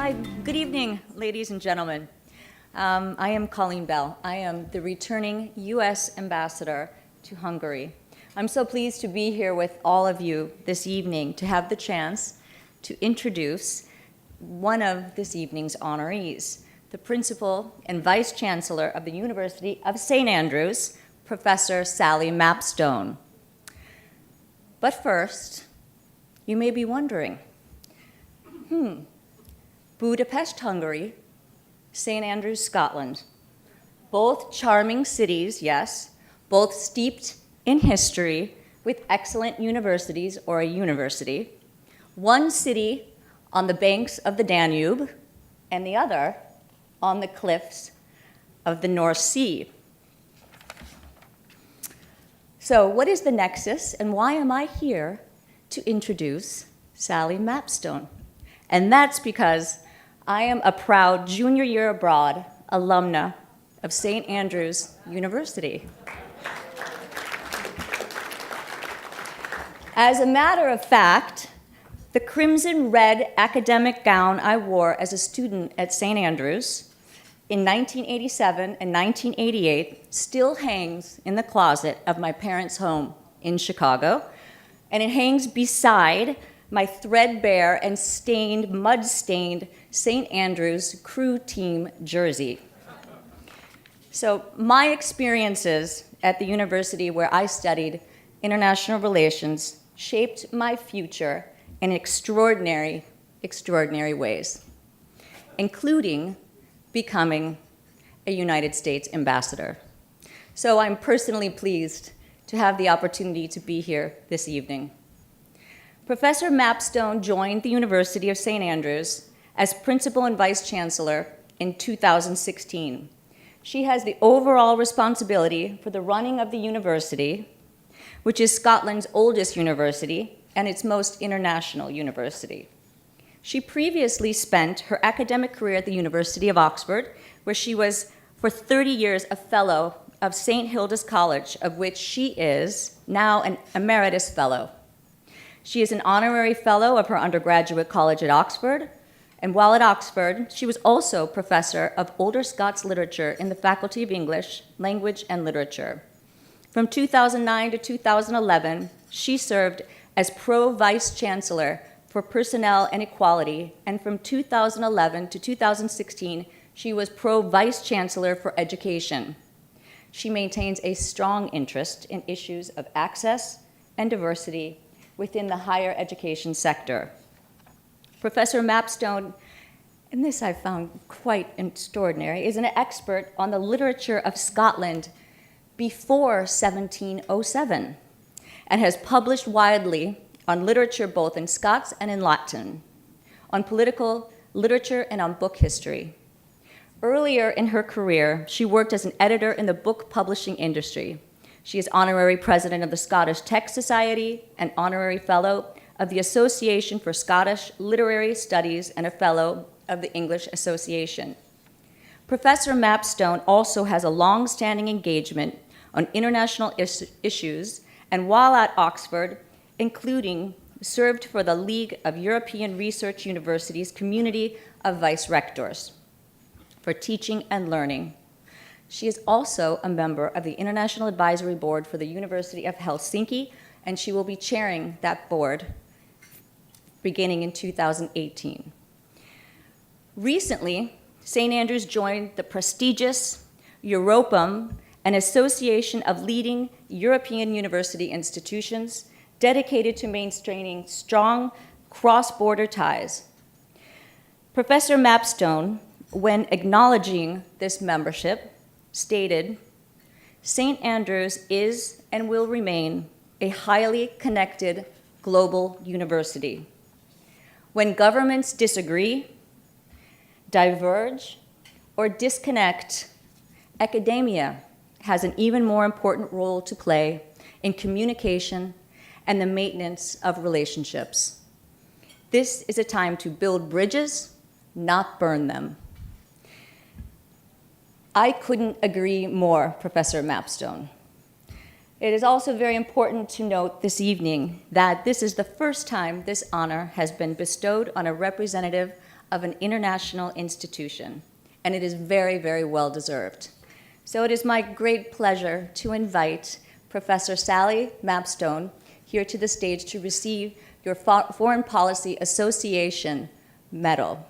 Hi, good evening, ladies and gentlemen. I am Colleen Bell. I am the returning U.S. Ambassador to Hungary. I'm so pleased to be here with all of you this evening to have the chance to introduce one of this evening's honorees, the Principal and Vice Chancellor of the University of St. Andrews, Professor Sally Mapstone. But first, you may be wondering, Budapest, Hungary, St. Andrews, Scotland. Both charming cities, yes, both steeped in history with excellent universities or a university. One city on the banks of the Danube and the other on the cliffs of the North Sea. So what is the nexus and why am I here to introduce Sally Mapstone? And that's because I am a proud junior year abroad alumna of St. Andrews University. As a matter of fact, the crimson red academic gown I wore as a student at St. Andrews in 1987 and 1988 still hangs in the closet of my parents' home in Chicago, and it hangs beside my threadbare and mud-stained St. Andrews crew team jersey. So my experiences at the university where I studied international relations shaped my future in extraordinary, extraordinary ways, including becoming a United States ambassador. So I'm personally pleased to have the opportunity to be here this evening. Professor Mapstone joined the University of St. Andrews as Principal and Vice Chancellor in 2016. She has the overall responsibility for the running of the university, which is Scotland's oldest university and its most international university. She previously spent her academic career at the University of Oxford, where she was for 30 years a fellow of St. Hilda's College, of which she is now an emeritus fellow. She is an honorary fellow of her undergraduate college at Oxford, and while at Oxford, she was also professor of Older Scots literature in the Faculty of English, Language and Literature. From 2009 to 2011, she served as Pro-Vice Chancellor for Personnel and Equality, and from 2011 to 2016, she was Pro-Vice Chancellor for Education. She maintains a strong interest in issues of access and diversity within the higher education sector. Professor Mapstone, and this I found quite extraordinary, is an expert on the literature of Scotland before 1707 and has published widely on literature both in Scots and in Latin, on political literature and on book history. Earlier in her career, she worked as an editor in the book publishing industry. She is honorary president of the Scottish Text Society, an honorary fellow of the Association for Scottish Literary Studies, and a fellow of the English Association. Professor Mapstone also has a long-standing engagement on international issues, and while at Oxford, including served for the League of European Research Universities Community of Vice Rectors for teaching and learning. She is also a member of the International Advisory Board for the University of Helsinki, and she will be chairing that board beginning in 2018. Recently, St. Andrews joined the prestigious Europum, an association of leading European university institutions dedicated to maintaining strong cross-border ties. Professor Mapstone, when acknowledging this membership, stated, "St. Andrews is and will remain a highly connected global university. When governments disagree, diverge, or disconnect, academia has an even more important role to play in communication and the maintenance of relationships. This is a time to build bridges, not burn them." I couldn't agree more, Professor Mapstone. It is also very important to note this evening that this is the first time this honor has been bestowed on a representative of an international institution, and it is very, very well deserved. So it is my great pleasure to invite Professor Sally Mapstone here to the stage to receive your Foreign Policy Association Medal.